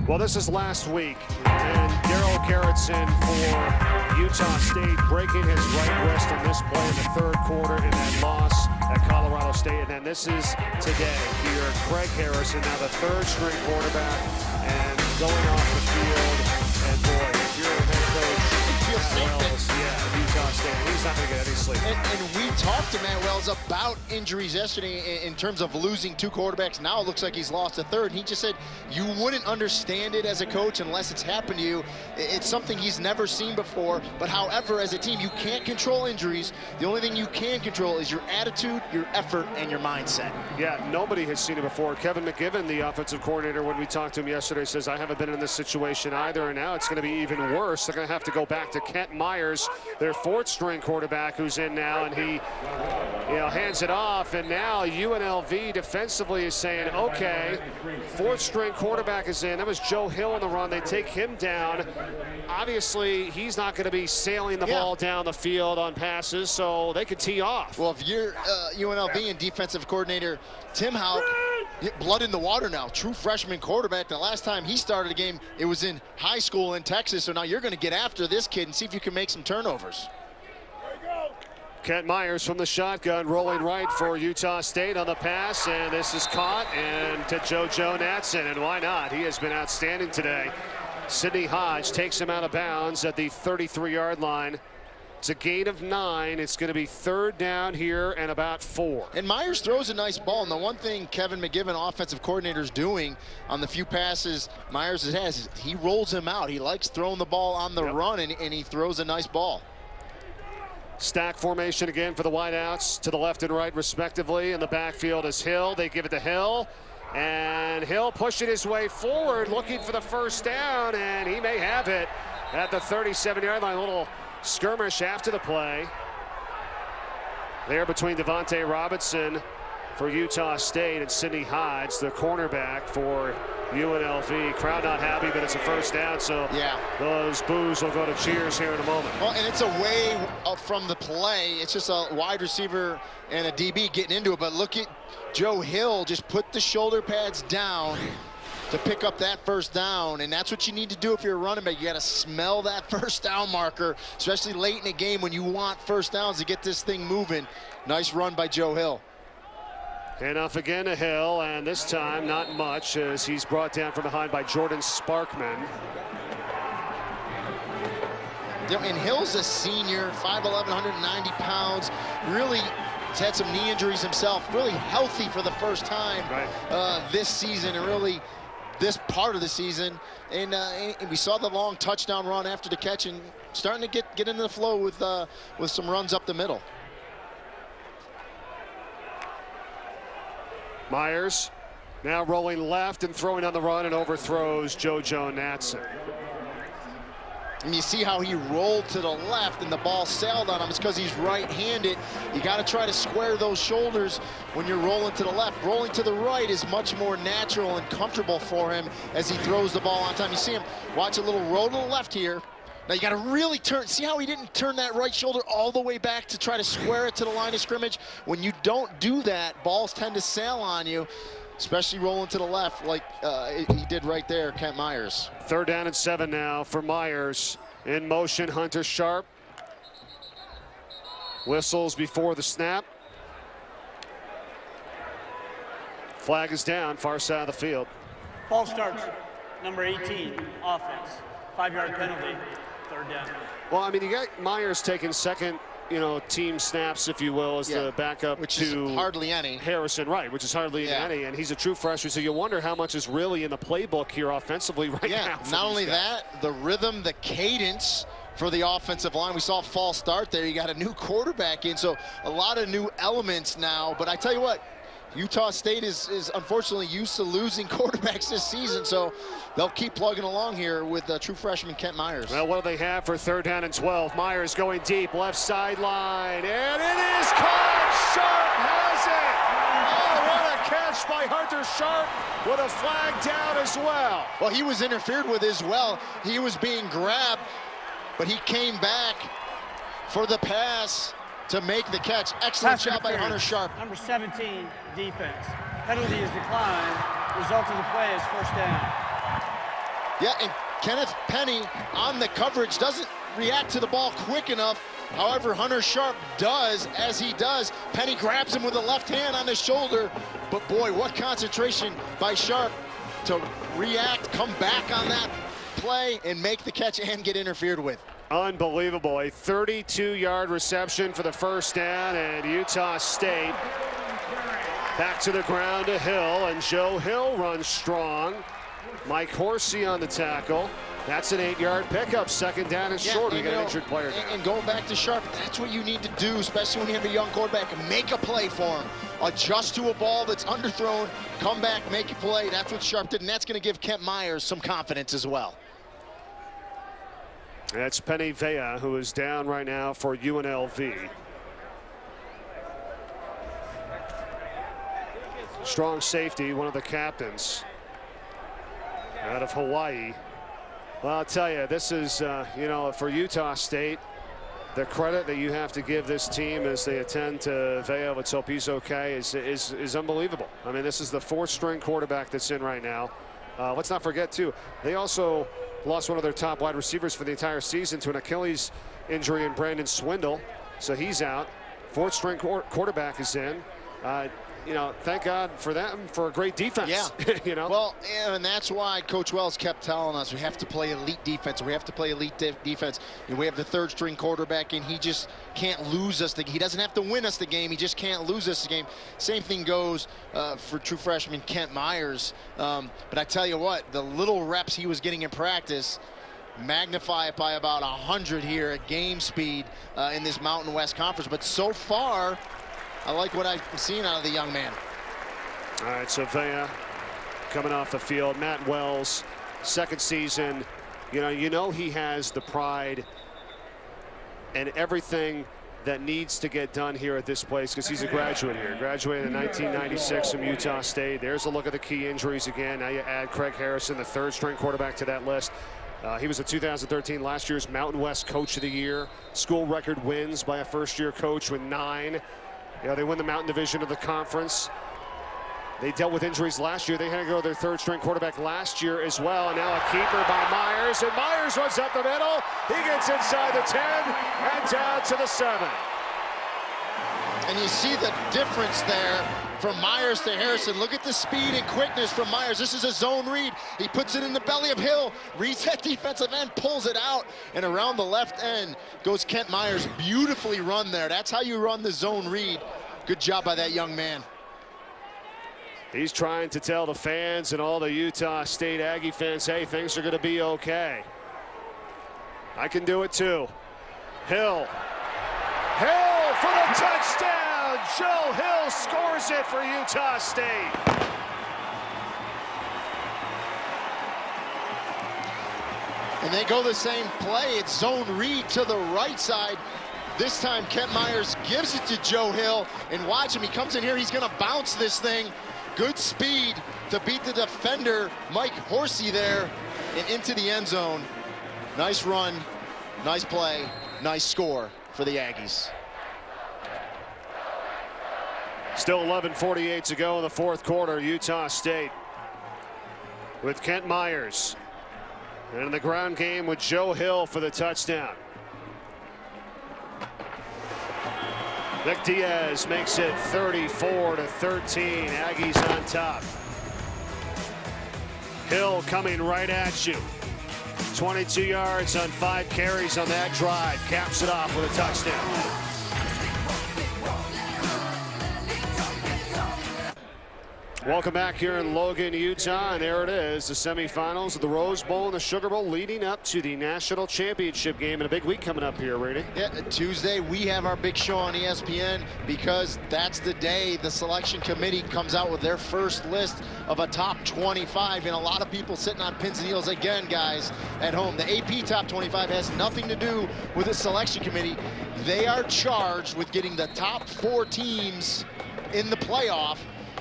Well, this is last week, and Daryl Carrottson for Utah State breaking his right wrist in this play in the third quarter in that loss at Colorado State. And then this is today here, Craig Harrison, now the third-string quarterback, and going off the field. And boy, if you're a head coach, Matt Wells, Utah State, he's not going to get any sleep. And we talked to Matt Wells about injuries yesterday in terms of losing two quarterbacks. Now it looks like he's lost a third. He just said you wouldn't understand it as a coach unless it's happened to you. It's something he's never seen before. But however, as a team, you can't control injuries. The only thing you can control is your attitude, your effort, and your mindset. Yeah, nobody has seen it before. Kevin McGivern, the offensive coordinator, when we talked to him yesterday, says, I haven't been in this situation either, and now it's going to be even worse. They're going to have to go back to Kent Myers, their fourth-string quarterback, who's in now, and he hands it off, and now UNLV defensively is saying, okay, fourth-string quarterback is in. That was Joe Hill on the run. They take him down. Obviously, he's not going to be sailing the ball down the field on passes, so they could tee off. Well, if you're UNLV and defensive coordinator Tim Houck, blood in the water now. True freshman quarterback. The last time he started a game, it was in high school in Texas, so now you're going to get after this kid and see if you can make some turnovers. Kent Myers from the shotgun, rolling right for Utah State on the pass, and this is caught, and to JoJo Natson, and why not? He has been outstanding today. Sidney Hodge takes him out of bounds at the 33-yard line. It's a gain of 9. It's going to be third down here and about 4. And Myers throws a nice ball. And the one thing Kevin McGivern, offensive coordinator, is doing on the few passes Myers has is he rolls him out. He likes throwing the ball on the run, and he throws a nice ball. Stack formation again for the wideouts to the left and right respectively. In the backfield is Hill. They give it to Hill. And Hill pushing his way forward, looking for the first down, and he may have it at the 37-yard line. A little skirmish after the play there between Devontae Robinson for Utah State and Sidney Hodge, the cornerback for UNLV. Crowd not happy, but it's a first down, so those boos will go to cheers here in a moment. Well, and it's away from the play. It's just a wide receiver and a DB getting into it, but look at Joe Hill just put the shoulder pads down to pick up that first down, and that's what you need to do if you're a running back. You got to smell that first down marker, especially late in a game when you want first downs to get this thing moving. Nice run by Joe Hill. Handoff again to Hill, and this time not much as he's brought down from behind by Jordan Sparkman. And Hill's a senior, 5'11", 190 pounds, really had some knee injuries himself, really healthy for the first time this season, and really this part of the season. And we saw the long touchdown run after the catch, and starting to get into the flow with some runs up the middle. Myers now rolling left and throwing on the run and overthrows JoJo Natson. And you see how he rolled to the left and the ball sailed on him. It's because he's right-handed. You got to try to square those shoulders when you're rolling to the left. Rolling to the right is much more natural and comfortable for him as he throws the ball on time. You see him watch a little roll to the left here. Now you got to really turn. See how he didn't turn that right shoulder all the way back to try to square it to the line of scrimmage? When you don't do that, balls tend to sail on you, especially rolling to the left like he did right there, Kent Myers. Third down and 7 now for Myers. In motion, Hunter Sharp. Whistles before the snap. Flag is down, far side of the field. False starts, number 18, offense. 5-yard penalty, third down. Well, I mean, you got Myers taking second, team snaps, if you will, as the backup which to is hardly any. Harrison, which is hardly any, and he's a true freshman, so you wonder how much is really in the playbook here offensively now. Not only that, the rhythm, the cadence for the offensive line. We saw a false start there. You got a new quarterback in, so a lot of new elements now. But I tell you what, Utah State is unfortunately used to losing quarterbacks this season, so they'll keep plugging along here with true freshman Kent Myers. Well, what do they have for third down and 12? Myers going deep, left sideline, and it is caught! Sharp has it! Oh, what a catch by Hunter Sharp with a flag down as well. Well, he was interfered with as well. He was being grabbed, but he came back for the pass to make the catch. Excellent job by Hunter Sharp. Number 17, defense. Penalty is declined. Result of the play is first down. Yeah, and Kenneth Penny on the coverage doesn't react to the ball quick enough. However, Hunter Sharp does, as he does. Penny grabs him with the left hand on the shoulder. But boy, what concentration by Sharp to react, come back on that play, and make the catch and get interfered with. Unbelievable. A 32-yard reception for the first down, and Utah State back to the ground to Hill, and Joe Hill runs strong. Mike Horsey on the tackle. That's an 8-yard pickup. Second down and short. We got an injured player down. And going back to Sharp, that's what you need to do, especially when you have a young quarterback. Make a play for him. Adjust to a ball that's underthrown. Come back, make a play. That's what Sharp did, and that's going to give Kent Myers some confidence as well. That's Penny Vea, who is down right now for UNLV. Strong safety, one of the captains out of Hawaii. Well, I'll tell you, this is, you know, for Utah State, the credit that you have to give this team as they attend to Vea. Let's hope he's okay, is unbelievable. I mean, this is the 4th-string quarterback that's in right now. Let's not forget, too, they also lost one of their top wide receivers for the entire season to an Achilles injury in Brandon Swindle. So he's out. 4th-string quarterback is in. You know, thank God for them, for a great defense. Yeah. You know? Well, and that's why Coach Wells kept telling us we have to play elite defense. We have to play elite defense. And we have the 3rd-string quarterback, and he just can't lose us. He doesn't have to win us the game. He just can't lose us the game. Same thing goes for true freshman Kent Myers. But I tell you what, the little reps he was getting in practice, magnify it by about 100 here at game speed in this Mountain West Conference. But so far, I like what I've seen out of the young man. All right, so Vea coming off the field. Matt Wells, 2nd season. You know he has the pride and everything that needs to get done here at this place because he's a graduate here. Graduated in 1996 from Utah State. There's a look at the key injuries again. Now you add Craig Harrison, the 3rd-string quarterback, to that list. He was a 2013 last year's Mountain West Coach of the Year. School record wins by a first-year coach with 9. You know, they win the Mountain Division of the conference. They dealt with injuries last year. They had to go to their 3rd-string quarterback last year as well. And now a keeper by Myers, and Myers runs up the middle. He gets inside the 10 and down to the 7. And you see the difference there from Myers to Harrison. Look at the speed and quickness from Myers. This is a zone read. He puts it in the belly of Hill, reads that defensive end, pulls it out, and around the left end goes Kent Myers. Beautifully run there. That's how you run the zone read. Good job by that young man. He's trying to tell the fans and all the Utah State Aggie fans, hey, things are going to be okay. I can do it too. Hill for the touchdown. Joe Hill scores it for Utah State. And they go the same play. It's zone read to the right side. This time Kent Myers gives it to Joe Hill, and watch him. He comes in here. He's going to bounce this thing. Good speed to beat the defender, Mike Horsey, there and into the end zone. Nice run, nice play, nice score for the Aggies. Still 11:48 to go in the 4th quarter. Utah State with Kent Myers. And in the ground game with Joe Hill for the touchdown. Nick Diaz makes it 34-13. Aggies on top. Hill coming right at you. 22 yards on 5 carries on that drive. Caps it off with a touchdown. Welcome back here in Logan, Utah, and there it is, the semifinals of the Rose Bowl and the Sugar Bowl leading up to the national championship game, and a big week coming up here, Brady. Yeah, Tuesday we have our big show on ESPN because that's the day the selection committee comes out with their first list of a top 25, and a lot of people sitting on pins and needles again, guys, at home. The AP top 25 has nothing to do with the selection committee. They are charged with getting the top 4 teams in the playoff.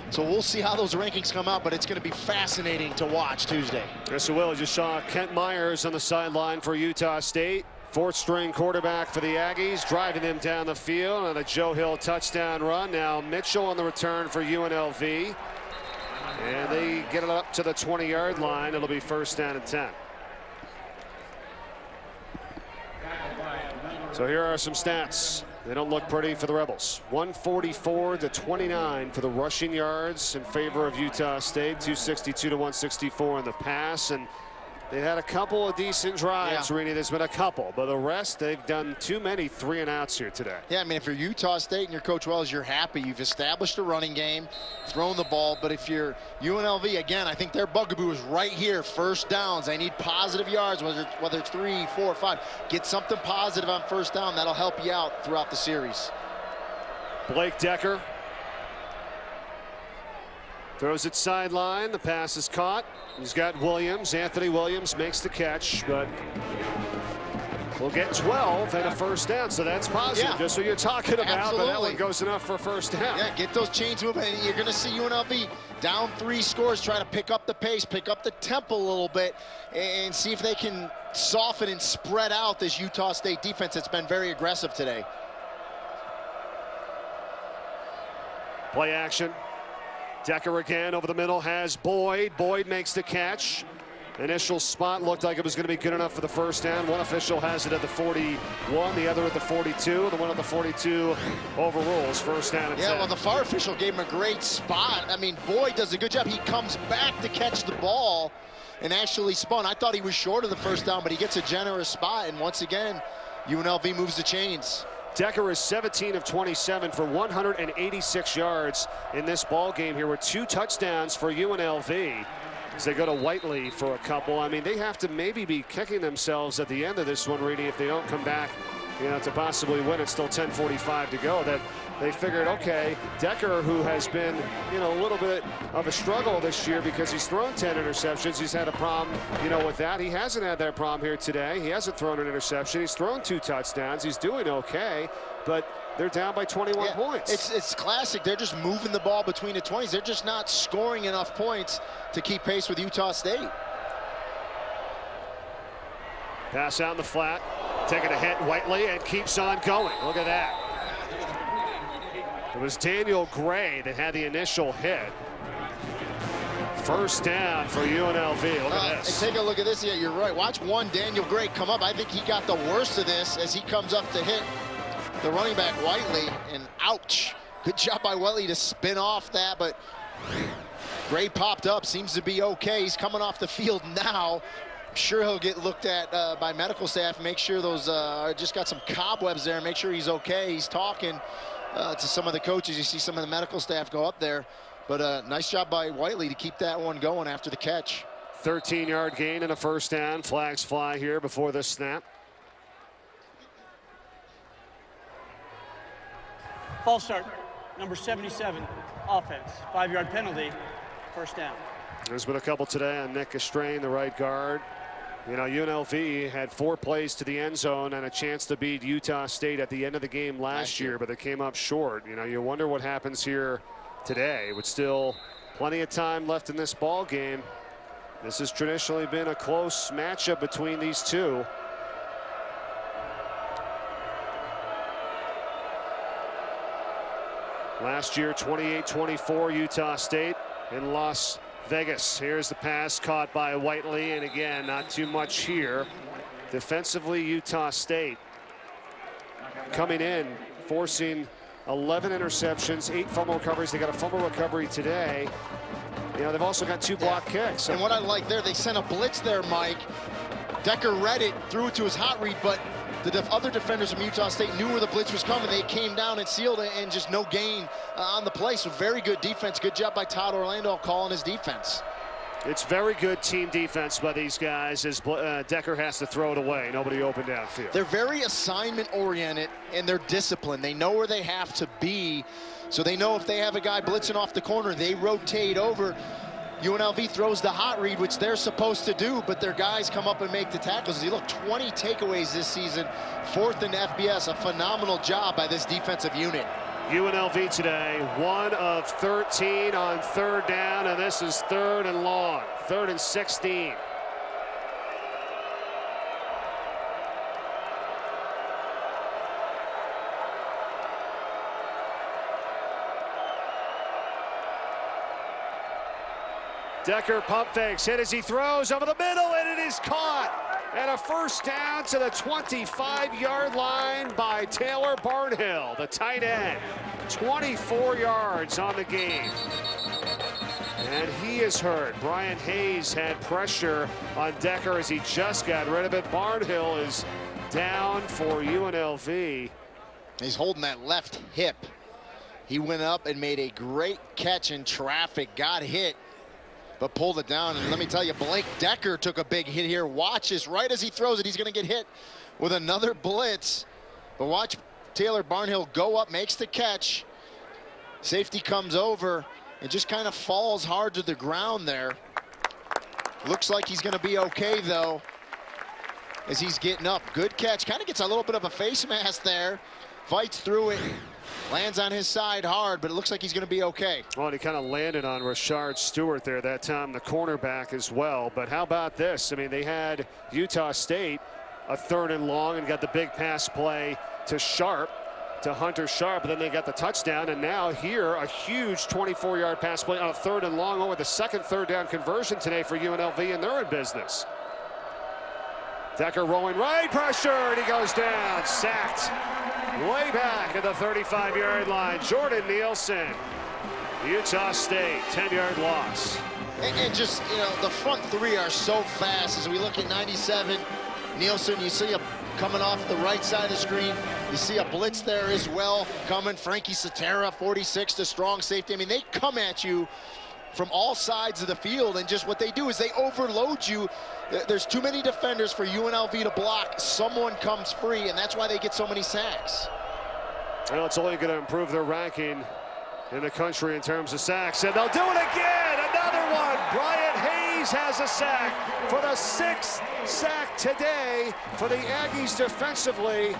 So we'll see how those rankings come out, but it's going to be fascinating to watch Tuesday. Yes, it will. Just saw Kent Myers on the sideline for Utah State. 4th-string quarterback for the Aggies, driving them down the field on a Joe Hill touchdown run. Now Mitchell on the return for UNLV. And they get it up to the 20-yard line. It'll be first down and 10. So here are some stats. They don't look pretty for the Rebels. 144 to 29 for the rushing yards in favor of Utah State. 262 to 164 in the pass. And they had a couple of decent drives, Rini. There's been a couple, but the rest, they've done too many 3-and-outs here today. Yeah, I mean, if you're Utah State and you're Coach Wells, you're happy. You've established a running game, thrown the ball. But if you're UNLV, again, I think their bugaboo is right here. First downs. They need positive yards, whether it's 3, 4, 5. Get something positive on first down. That'll help you out throughout the series. Blake Decker throws it sideline. The pass is caught. He's got Williams. Anthony Williams makes the catch, but we'll get 12 and a first down, so that's positive. Yeah. Just what you're talking about. Absolutely. But that one goes enough for a first down. Yeah, get those chains moving. And you're going to see UNLV down 3 scores, try to pick up the pace, pick up the tempo a little bit, and see if they can soften and spread out this Utah State defense that's been very aggressive today. Play action. Decker again over the middle, has Boyd. Boyd makes the catch. Initial spot looked like it was going to be good enough for the first down. One official has it at the 41, the other at the 42. The one at the 42 overrules first down and 10. Yeah, well, the far official gave him a great spot. I mean, Boyd does a good job. He comes back to catch the ball and actually spun. I thought he was short of the first down, but he gets a generous spot. And once again, UNLV moves the chains. Decker is 17 of 27 for 186 yards in this ball game here with 2 touchdowns for UNLV as they go to Whiteley for a couple. I mean, they have to maybe be kicking themselves at the end of this one, Reedy, if they don't come back, you know, to possibly win. It's still 10:45 to go. That they figured, okay, Decker, who has been, you know, a little bit of a struggle this year because he's thrown 10 interceptions. He's had a problem, you know, with that. He hasn't had that problem here today. He hasn't thrown an interception. He's thrown 2 touchdowns. He's doing okay, but they're down by 21 points. It's classic. They're just moving the ball between the 20s. They're just not scoring enough points to keep pace with Utah State. Pass out in the flat, taking a hit, Whiteley, and keeps on going. Look at that. It was Daniel Gray that had the initial hit. First down for UNLV. Look at this. Take a look at this. Yeah, you're right. Watch Daniel Gray come up. I think he got the worst of this as he comes up to hit the running back Whiteley, and ouch. Good job by Whiteley to spin off that, but Gray popped up, seems to be okay. He's coming off the field now. I'm sure he'll get looked at by medical staff, make sure those just got some cobwebs there, make sure he's okay. He's talking to some of the coaches. You see some of the medical staff go up there, but nice job by Whiteley to keep that one going after the catch. 13-yard gain and a first down. Flags fly here before this snap. False start, number 77, offense. 5-yard penalty, first down. There's been a couple today on Nick Estrain, the right guard. You know, UNLV had 4 plays to the end zone and a chance to beat Utah State at the end of the game last year, but they came up short. You know, you wonder what happens here today. With still plenty of time left in this ball game. This has traditionally been a close matchup between these two. Last year, 28-24, Utah State in Las Vegas. Here's the pass caught by Whiteley, and again, not too much here. Defensively, Utah State coming in, forcing 11 interceptions, 8 fumble recoveries. They got a fumble recovery today. You know, they've also got 2 block kicks. And what I like there, they sent a blitz there, Mike. Decker read it, threw it to his hot read, but the other defenders from Utah State knew where the blitz was coming. They came down and sealed it, and just no gain on the play. So very good defense. Good job by Todd Orlando calling his defense. It's very good team defense by these guys as Decker has to throw it away. Nobody open downfield. They're very assignment-oriented, and they're disciplined. They know where they have to be. So they know if they have a guy blitzing off the corner, they rotate over. UNLV throws the hot read, which they're supposed to do, but their guys come up and make the tackles. You look, 20 takeaways this season, 4th in FBS. A phenomenal job by this defensive unit. UNLV today, 1 of 13 on 3rd down, and this is 3rd and long, 3rd and 16. Decker pump fakes, hit as he throws over the middle, and it is caught. And a first down to the 25-yard line by Taylor Barnhill, the tight end. 24 yards on the game. And he is hurt. Brian Hayes had pressure on Decker as he just got rid of it. Barnhill is down for UNLV. He's holding that left hip. He went up and made a great catch in traffic, got hit, but pulled it down. And let me tell you, Blake Decker took a big hit here. Watch this, right as he throws it, he's going to get hit with another blitz. But watch Taylor Barnhill go up, makes the catch. Safety comes over and just kind of falls hard to the ground there. Looks like he's going to be okay, though, as he's getting up. Good catch. Kind of gets a little bit of a face mask there. Fights through it. Lands on his side hard, but it looks like he's going to be okay. Well, and he kind of landed on Rashard Stewart there that time, the cornerback as well. But how about this? I mean, they had Utah State a 3rd and long and got the big pass play to Hunter Sharp, but then they got the touchdown, and now here a huge 24-yard pass play on a 3rd and long over the second 3rd down conversion today for UNLV, and they're in business. Decker rolling right, pressure, and he goes down, sacked. Way back at the 35-yard line, Jordan Nielsen. Utah State, 10-yard loss. And just, you know, the front three are so fast. As we look at 97, Nielsen, you see him coming off the right side of the screen. You see a blitz there as well coming. Frankie Satera, 46, the strong safety. I mean, they come at you from all sides of the field, and just what they do is they overload you. There's too many defenders for UNLV to block. Someone comes free, and that's why they get so many sacks. Well, it's only going to improve their ranking in the country in terms of sacks, and they'll do it again. Another one. Brian Hayes has a sack for the 6th sack today for the Aggies defensively.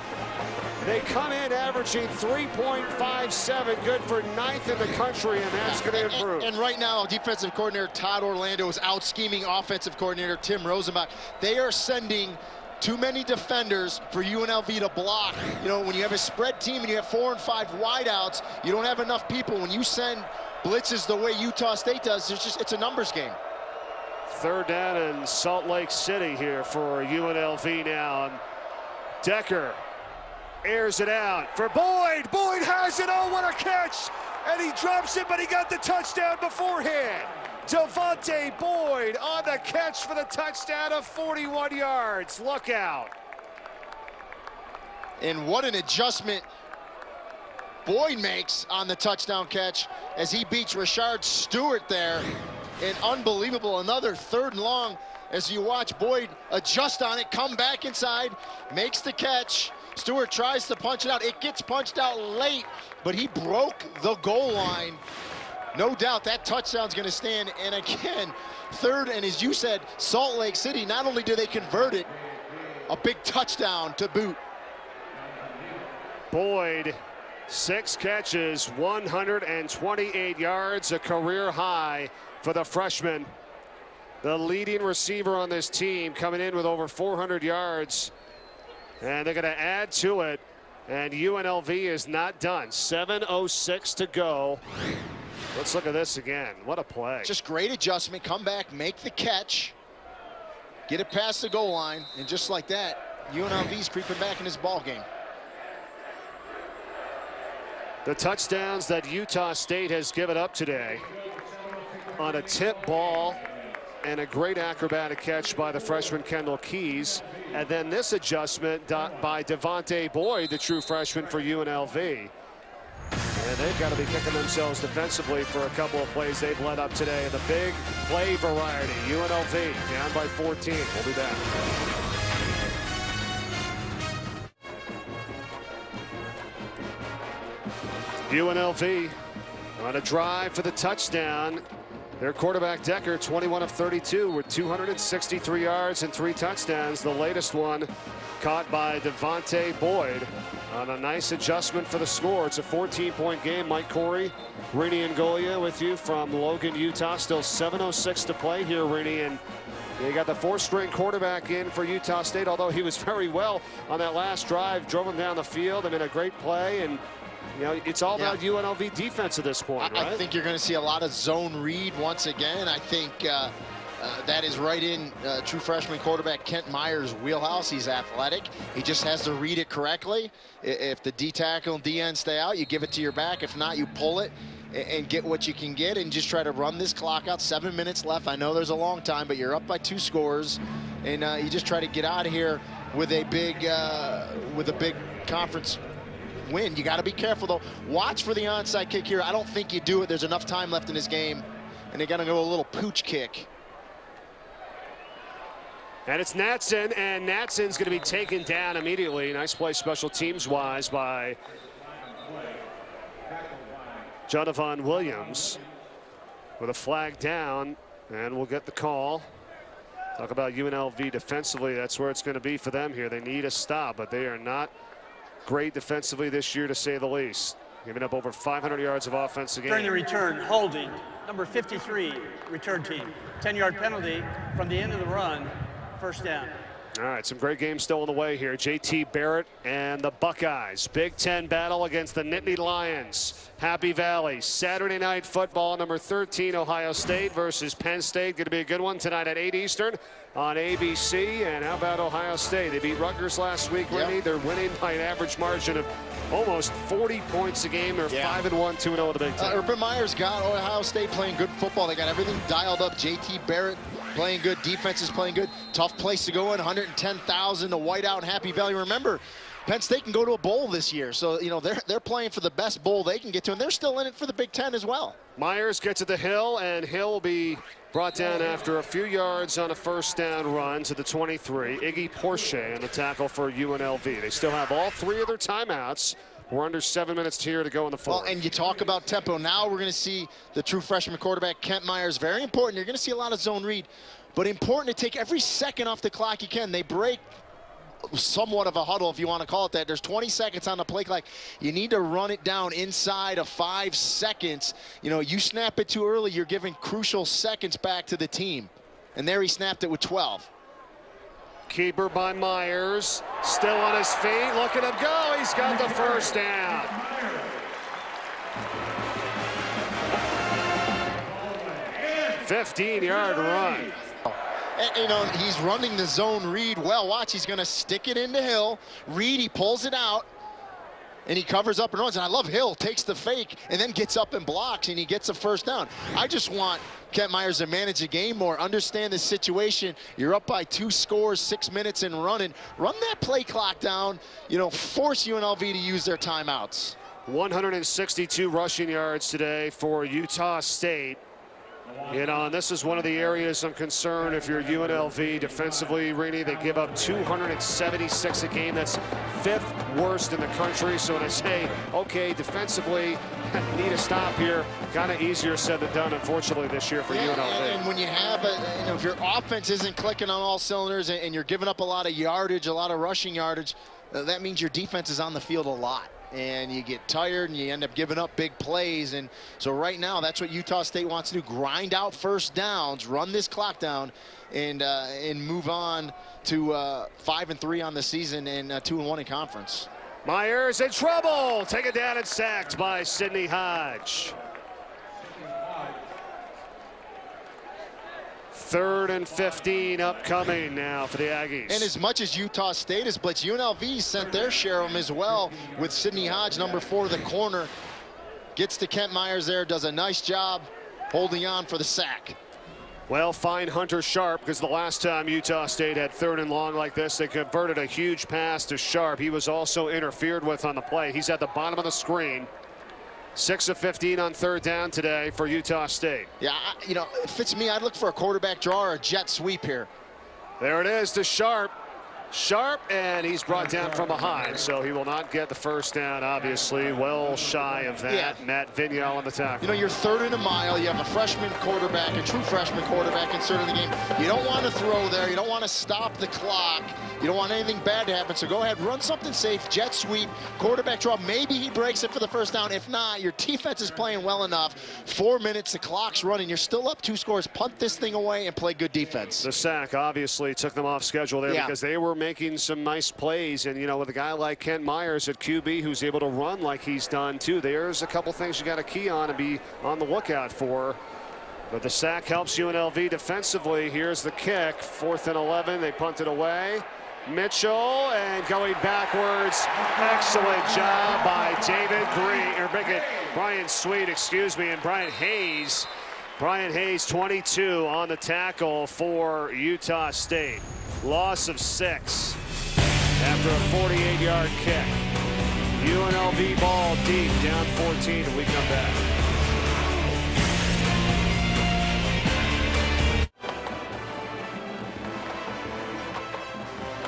They come in averaging 3.57, good for 9th in the country, and that's going to improve. And right now, defensive coordinator Todd Orlando is out scheming offensive coordinator Tim Rosenbach. They are sending too many defenders for UNLV to block. You know, when you have a spread team and you have 4 and 5 wideouts, you don't have enough people. When you send blitzes the way Utah State does, it's a numbers game. 3rd down in Salt Lake City here for UNLV now. And Decker airs it out for Boyd. Boyd has it. Oh, what a catch. And he drops it, but he got the touchdown beforehand. Devontae Boyd on the catch for the touchdown of 41 yards. Look out. And what an adjustment Boyd makes on the touchdown catch as he beats Rashard Stewart there. And unbelievable, another 3rd and long as you watch Boyd adjust on it, come back inside, makes the catch. Stewart tries to punch it out. It gets punched out late, but he broke the goal line. No doubt that touchdown's going to stand. And again, 3rd, and as you said, Salt Lake City, not only do they convert it, a big touchdown to boot. Boyd, 6 catches, 128 yards, a career high for the freshman. The leading receiver on this team, coming in with over 400 yards. And they're going to add to it. And UNLV is not done. 7:06 to go. Let's look at this again. What a play. Just great adjustment. Come back, make the catch, get it past the goal line, and just like that, UNLV's creeping back in this ball game. The touchdowns that Utah State has given up today on a tip ball and a great acrobatic catch by the freshman Kendall Keys. And then this adjustment by Devontae Boyd, the true freshman for UNLV. And they've got to be kicking themselves defensively for a couple of plays they've led up today. The big play variety. UNLV down by 14. We'll be back. UNLV on a drive for the touchdown. Their quarterback Decker, 21 of 32 with 263 yards and 3 touchdowns. The latest one caught by Devontae Boyd on a nice adjustment for the score. It's a 14-point game. Mike Corey, Rini and Golia with you from Logan, Utah. Still 7:06 to play here, Rini. And you got the 4th-string quarterback in for Utah State, although he was very well on that last drive. Drove him down the field and in a great play. And You know, it's all about UNLV defense at this point, right? I think you're going to see a lot of zone read once again. I think that is right in true freshman quarterback Kent Myers' wheelhouse. He's athletic. He just has to read it correctly. If the D tackle and DN stay out, you give it to your back. If not, you pull it and get what you can get and just try to run this clock out. 7 minutes left. I know there's a long time, but you're up by 2 scores, and you just try to get out of here with a big conference win. You got to be careful, though. Watch for the onside kick here. I don't think you do it. There's enough time left in this game, and they're going to go a little pooch kick. And it's Natson, and Natson's going to be taken down immediately. Nice play special teams-wise by Jonathan Williams with a flag down, and we'll get the call. Talk about UNLV defensively. That's where it's going to be for them here. They need a stop, but they are not great defensively this year, to say the least. Giving up over 500 yards of offense a game. During the return, holding, number 53, return team. 10-yard penalty from the end of the run, first down. All right, some great games still on the way here. J.T. Barrett and the Buckeyes. Big Ten battle against the Nittany Lions. Happy Valley. Saturday night football, number 13, Ohio State versus Penn State. Going to be a good one tonight at 8 Eastern on ABC. And how about Ohio State? They beat Rutgers last week, Rennie. They're winning by an average margin of almost 40 points a game. They're 5-1, 2-0 in the Big Ten. Urban Meyer's got Ohio State playing good football. They got everything dialed up. J.T. Barrett playing good. Defense is playing good. Tough place to go in. 110,000 to whiteout in Happy Valley. Remember, Penn State can go to a bowl this year. So, you know, they're playing for the best bowl they can get to, and they're still in it for the Big Ten as well. Myers gets at the Hill, and Hill will be brought down after a few yards on a first down run to the 23. Iggy Porsche on the tackle for UNLV. They still have all 3 of their timeouts. We're under 7 minutes here to go in the fourth. Well, and you talk about tempo. Now we're going to see the true freshman quarterback, Kent Myers. Very important. You're going to see a lot of zone read, but important to take every second off the clock you can. They break somewhat of a huddle, if you want to call it that. There's 20 seconds on the play clock. You need to run it down inside of 5 seconds. You know, you snap it too early, you're giving crucial seconds back to the team. And there he snapped it with 12. Keeper by Myers, still on his feet. Look at him go. He's got the first down. A 15-yard run. And, you know, he's running the zone read well. Watch, he's going to stick it into Hill. Reed, he pulls it out, and he covers up and runs. And I love Hill, takes the fake, and then gets up and blocks, and he gets a first down. I just want Kent Myers to manage the game more, understand the situation. You're up by 2 scores, 6 minutes and running. Run that play clock down, you know, force UNLV to use their timeouts. 162 rushing yards today for Utah State. You know, and this is one of the areas I'm concerned if you're UNLV defensively, Rennie. They give up 276 a game. That's 5th worst in the country. So when I say, okay, defensively, need a stop here, kind of easier said than done, unfortunately, this year for UNLV. And when you have, you know, if your offense isn't clicking on all cylinders and you're giving up a lot of yardage, a lot of rushing yardage, that means your defense is on the field a lot. And you get tired and you end up giving up big plays. And so right now, that's what Utah State wants to do. Grind out first downs, run this clock down, and move on to 5-3 on the season and 2-1 in conference. Myers in trouble. Taken down and sacked by Sidney Hodge. 3rd and 15 upcoming now for the Aggies. And as much as Utah State has blitzed, UNLV sent their share of them as well with Sidney Hodge, number 4, the corner. Gets to Kent Myers there, does a nice job holding on for the sack. Well, find Hunter Sharp, because the last time Utah State had 3rd and long like this, they converted a huge pass to Sharp. He was also interfered with on the play. He's at the bottom of the screen. 6 of 15 on 3rd down today for Utah State. Yeah, you know, if it's me, I'd look for a quarterback draw or a jet sweep here. There it is to Sharp. Sharp, and he's brought down from behind, so he will not get the first down, obviously. Well shy of that. Yeah. Matt Vignal on the tackle. You know, you're 3rd and a mile. You have a freshman quarterback, a true freshman quarterback inserted in the game. You don't want to throw there. You don't want to stop the clock. You don't want anything bad to happen, so go ahead, run something safe, jet sweep, quarterback draw. Maybe he breaks it for the first down. If not, your defense is playing well enough. 4 minutes, the clock's running. You're still up 2 scores. Punt this thing away and play good defense. The sack obviously took them off schedule there because they were making some nice plays. And, you know, with a guy like Kent Myers at QB who's able to run like he's done, too, there's a couple things you got to key on and be on the lookout for. But the sack helps UNLV defensively. Here's the kick. 4th and 11. They punt it away. Mitchell and going backwards. Excellent job by David Green, or Brian Sweet, excuse me, and Brian Hayes. Brian Hayes, 22 on the tackle for Utah State. Loss of 6 after a 48-yard kick. UNLV ball deep, down 14, and we come back.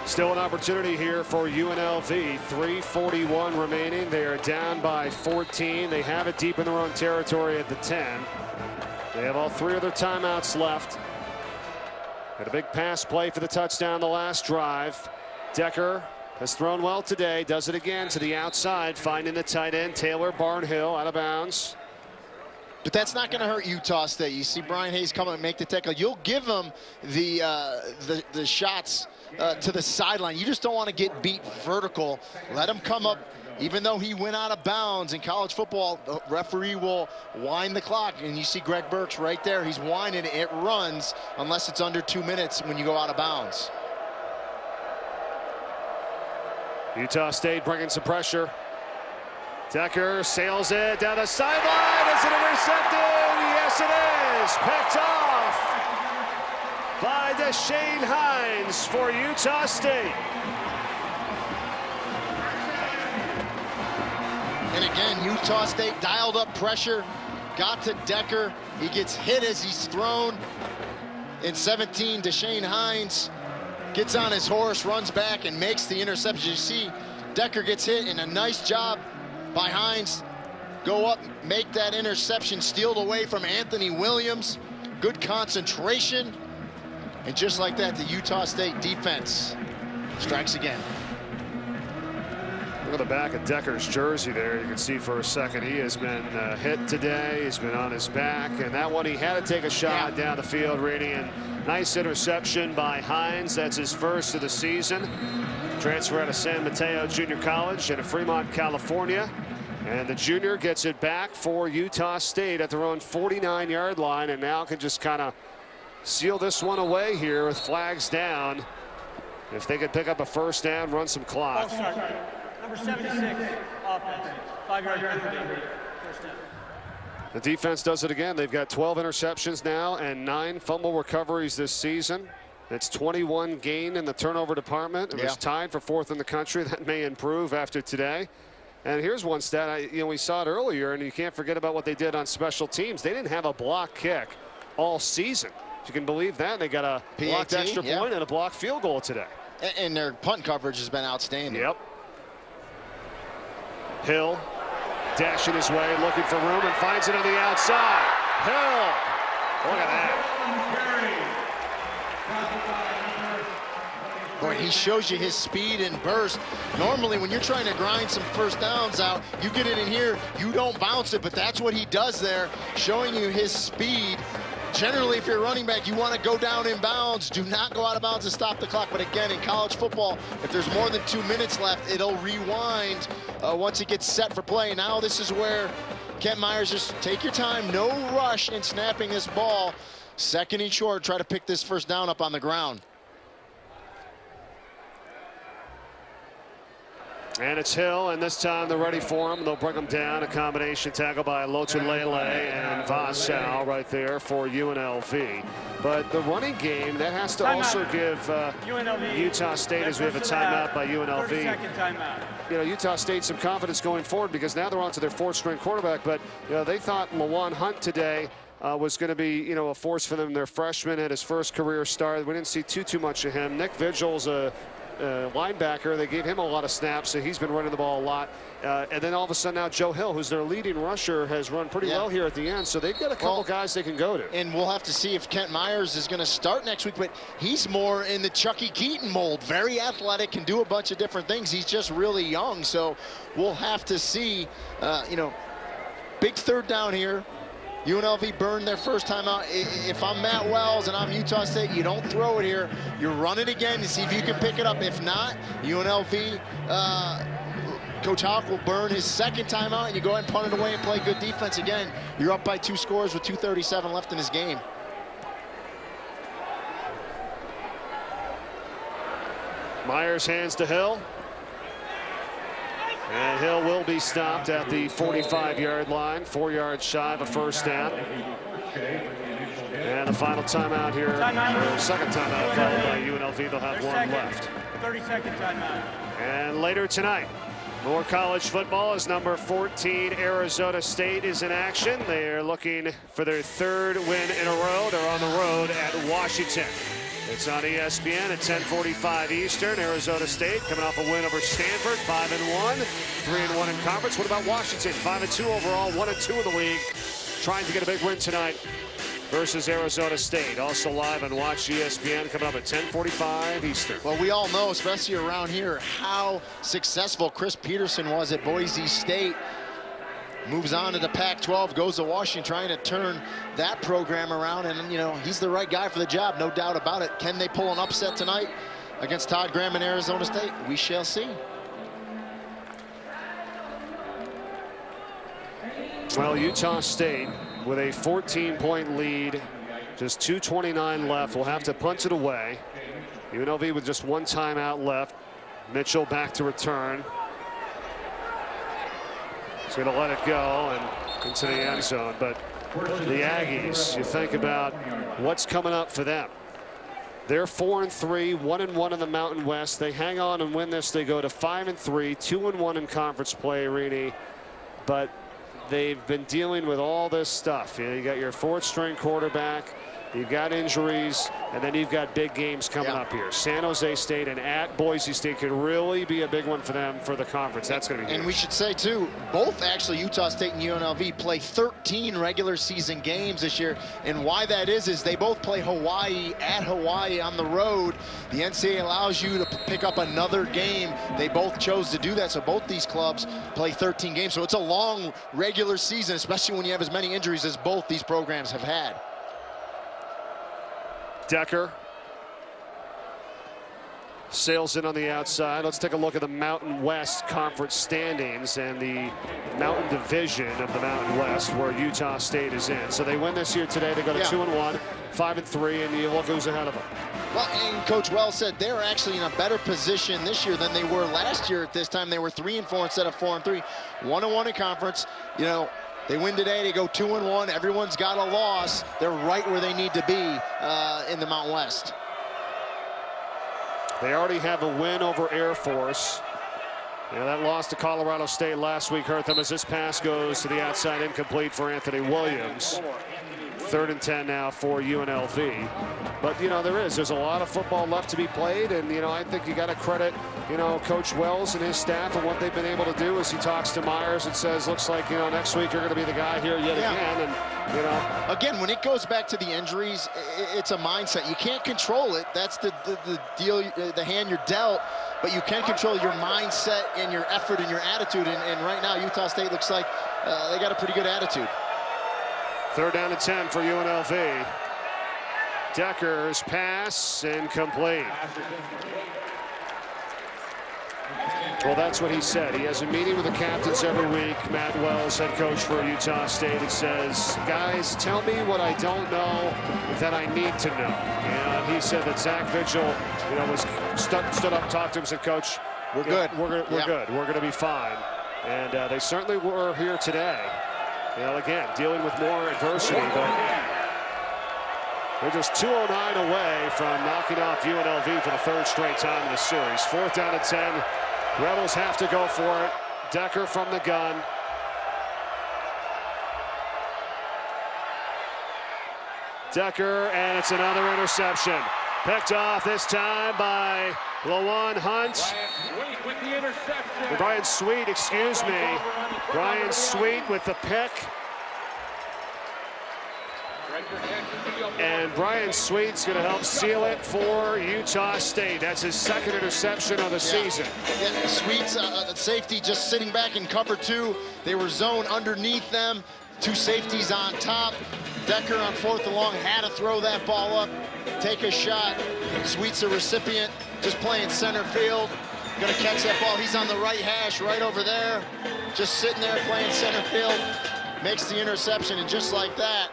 Still an opportunity here for UNLV. 3:41 remaining. They are down by 14. They have it deep in their own territory at the 10. They have all 3 of their timeouts left. Had a big pass play for the touchdown the last drive. Decker has thrown well today. Does it again to the outside, finding the tight end Taylor Barnhill out of bounds. But that's not going to hurt Utah State. You see Brian Hayes come and make the tackle. You'll give him the shots to the sideline. You just don't want to get beat vertical. Let him come up. Even though he went out of bounds in college football, the referee will wind the clock. And you see Greg Burks right there. He's winding it. It runs unless it's under 2 minutes when you go out of bounds. Utah State bringing some pressure. Decker sails it down the sideline. Is it intercepted? Yes, it is. Picked off by Deshane Hines for Utah State. And again, Utah State dialed up pressure, got to Decker. He gets hit as he's thrown. In 17, Deshane Hines gets on his horse, runs back, and makes the interception. You see, Decker gets hit, and a nice job by Hines. Go up, make that interception, stealed away from Anthony Williams. Good concentration. And just like that, the Utah State defense strikes again. Look at the back of Decker's jersey there. You can see for a second he has been hit today. He's been on his back. And that one, he had to take a shot down the field, Reedy. And nice interception by Hines. That's his first of the season. Transfer out of San Mateo Junior College in Fremont, California. And the junior gets it back for Utah State at their own 49-yard line, and now can just kind of seal this one away here with flags down. If they could pick up a first down, run some clock. Number 76, offense, 5-yard penalty, first down. The defense does it again. They've got 12 interceptions now and 9 fumble recoveries this season. It's 21 gain in the turnover department. It was tied for 4th in the country. That may improve after today. And here's one stat. We saw it earlier, and you can't forget about what they did on special teams. They didn't have a block kick all season. If you can believe that, they got a blocked extra point and a blocked field goal today. And their punt coverage has been outstanding. Yep. Hill dashing his way, looking for room, and finds it on the outside. Hill, look at that. Boy, he shows you his speed and burst. Normally, when you're trying to grind some first downs out, you get it in here, you don't bounce it, but that's what he does there, showing you his speed. Generally, if you're a running back, you want to go down in bounds. Do not go out of bounds to stop the clock. But again, in college football, if there's more than 2 minutes left, it'll rewind once it gets set for play. Now this is where Kent Myers, just take your time, no rush in snapping this ball. 2nd and short, try to pick this first down up on the ground. And it's Hill, and this time they're ready for him. They'll bring him down. A combination tackle by Lotulele and Vassal right there for UNLV. But the running game, that has to also give Utah State, as we have a timeout by UNLV. 30-second timeout. You know, Utah State some confidence going forward because now they're on to their 4th-string quarterback. But they thought Lawan Hunt today was going to be, a force for them. Their freshman at his first career start. We didn't see too much of him. Nick Vigil's a linebacker. They gave him a lot of snaps, so he's been running the ball a lot. And then all of a sudden now Joe Hill, who's their leading rusher, has run pretty well here at the end. So they've got a couple guys they can go to. And we'll have to see if Kent Myers is going to start next week. But he's more in the Chucky Keaton mold. Very athletic, can do a bunch of different things. He's just really young. So we'll have to see, you know, big third down here. UNLV burned their first time out. If I'm Matt Wells and I'm Utah State, you don't throw it here. You run it again to see if you can pick it up. If not, UNLV, Coach Houck will burn his second timeout, and you go ahead and punt it away and play good defense again. You're up by 2 scores with 2:37 left in this game. Myers hands to Hill. And Hill will be stopped at the 45-yard line, 4 yards shy of a first down. And the final timeout here, second timeout called by UNLV. They'll have one left. 30-second timeout. And later tonight, more college football as number 14 Arizona State is in action. They are looking for their 3rd win in a row. They're on the road at Washington. It's on ESPN at 10:45 Eastern. Arizona State coming off a win over Stanford, 5-1, 3-1 in conference. What about Washington? 5-2 overall, 1-2 in the league. Trying to get a big win tonight versus Arizona State. Also live on Watch ESPN coming up at 10:45 Eastern. Well, we all know, especially around here, how successful Chris Peterson was at Boise State. Moves on to the Pac-12, goes to Washington, trying to turn that program around. And, you know, he's the right guy for the job, no doubt about it. Can they pull an upset tonight against Todd Graham and Arizona State? We shall see. Well, Utah State with a 14-point lead, just 2:29 left, will have to punt it away. UNLV with just 1 timeout left. Mitchell back to return. He's going to let it go and into the end zone. But the Aggies, you think about what's coming up for them. They're 4-3, 1-1 in the Mountain West. They hang on and win this. They go to 5-3, 2-1 in conference play, Rini. But they've been dealing with all this stuff. You know, you got your 4th-string quarterback. You've got injuries, and then you've got big games coming up here. San Jose State and at Boise State could really be a big one for them for the conference. That's going to be huge. And we should say, too, both actually Utah State and UNLV play 13 regular season games this year. And why that is they both play Hawaii at Hawaii on the road. The NCAA allows you to pick up another game. They both chose to do that, so both these clubs play 13 games. So it's a long regular season, especially when you have as many injuries as both these programs have had. Decker sails in on the outside. Let's take a look at the Mountain West Conference standings and the Mountain Division of the Mountain West, where Utah State is in. So they win this year today. They go to 2-1, 5-3, and you look who's ahead of them. Well, and Coach Wells said they're actually in a better position this year than they were last year at this time. They were 3-4 instead of 4-3, 1-1 in conference. You know, they win today, they go 2-1. Everyone's got a loss. They're right where they need to be in the Mountain West. They already have a win over Air Force. Yeah, that loss to Colorado State last week hurt them as this pass goes to the outside, incomplete for Anthony Williams. 3rd and 10 now for UNLV. But, you know, there's a lot of football left to be played. And, you know, I think you got to credit, you know, Coach Wells and his staff and what they've been able to do as he talks to Myers and says, looks like, you know, next week you're going to be the guy here yet again. And, you know. Again, when it goes back to the injuries, it's a mindset. You can't control it. That's the deal, the hand you're dealt. But you can control your mindset and your effort and your attitude. And right now, Utah State looks like they got a pretty good attitude. 3rd down and 10 for UNLV. Decker's pass incomplete. Well, that's what he said. He has a meeting with the captains every week. Matt Wells, head coach for Utah State, and says, guys, tell me what I don't know that I need to know. And he said that Zach Vigil, you know, was stood up, talked to him, said, Coach, we're good. We're good. We're going to be fine. And they certainly were here today. You know, again, dealing with more adversity, but they're just 2:09 away from knocking off UNLV for the 3rd straight time in the series. 4th down and 10. Rebels have to go for it. Decker from the gun. Decker, and it's another interception. Picked off this time by Lawan Hunt. Brian Sweet, excuse me. Brian Sweet with the pick. And Brian Sweet's going to help seal it for Utah State. That's his second interception of the season. Yeah, Sweet's safety just sitting back in cover 2. They were zoned underneath them. 2 safeties on top. Decker on 4th and long had to throw that ball up, take a shot. Sweet's a recipient, just playing center field. Gonna catch that ball. He's on the right hash, right over there. Just sitting there playing center field. Makes the interception, and just like that,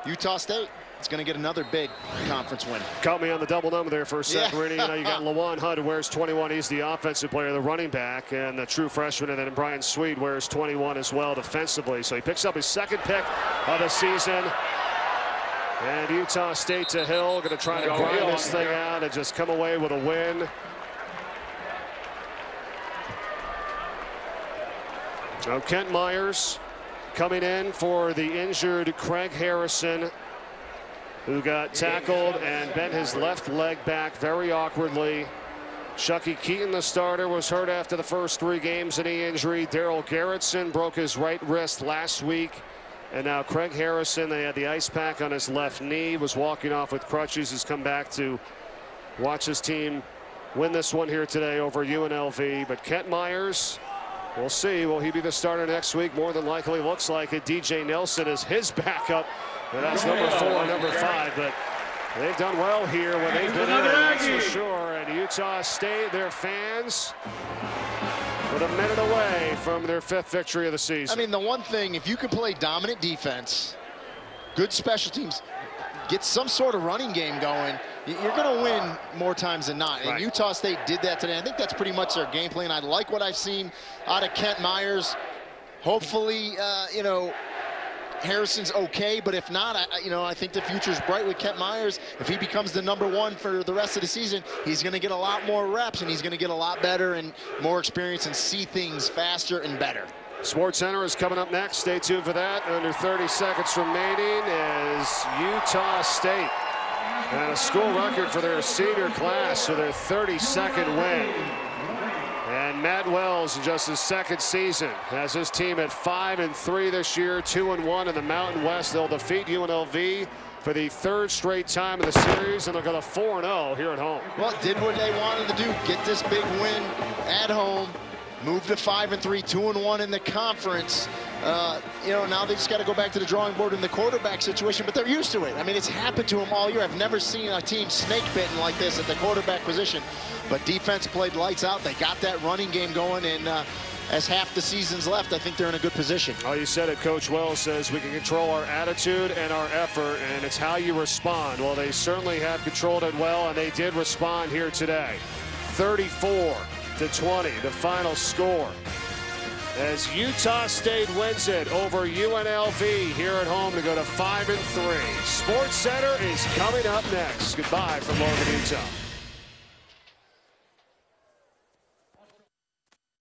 Utah State is going to get another big conference win. Caught me on the double number there for a second, Yeah. Rudy. You know, you got Lawan Hunt, who wears 21. He's the offensive player, the running back, and the true freshman. And then Brian Sweet wears 21 as well defensively. So he picks up his second pick of the season. And Utah State to Hill, going to try to grind this thing out and just come away with a win. So Kent Myers coming in for the injured Craig Harrison, who got tackled and bent his left leg back very awkwardly. Chucky Keaton, the starter, was hurt after the first 3 games, a knee injury. Darrell Garrettson broke his right wrist last week. And now Craig Harrison, they had the ice pack on his left knee, was walking off with crutches, has come back to watch his team win this one here today over UNLV. But Kent Myers, we'll see. Will he be the starter next week? More than likely looks like it. DJ Nelson is his backup. And that's number 4 and number 5. But they've done well here when they've been in, that's for sure. And Utah State, their fans, with a minute away from their 5th victory of the season. I mean, the one thing, if you can play dominant defense, good special teams, get some sort of running game going, you're going to win more times than not. And Utah State did that today. I think that's pretty much their game plan. I like what I've seen out of Kent Myers. Hopefully, you know, Harrison's okay, but if not, I think the future's bright with Kent Myers. If he becomes the number 1 for the rest of the season, he's going to get a lot more reps, and he's going to get a lot better and more experience and see things faster and better. Sports Center is coming up next. Stay tuned for that. Under 30 seconds remaining is Utah State. And a school record for their senior class, so their 32nd win. And Matt Wells, in just his 2nd season, has his team at 5-3 this year, 2-1 in the Mountain West. They'll defeat UNLV for the 3rd straight time in the series, and they'll go to 4-0 here at home. Well, did what they wanted to do, get this big win at home, move to 5-3, 2-1 in the conference. You know, now they just got to go back to the drawing board in the quarterback situation, but they're used to it. I mean, it's happened to them all year. I've never seen a team snake bitten like this at the quarterback position. But defense played lights out. They got that running game going, and as half the season's left, I think they're in a good position. Oh, you said it. Coach Wells says we can control our attitude and our effort, and it's how you respond. Well, they certainly have controlled it well, and they did respond here today. 34-20, the final score, as Utah State wins it over UNLV here at home to go to 5-3. Sports Center is coming up next. Goodbye from Logan, Utah.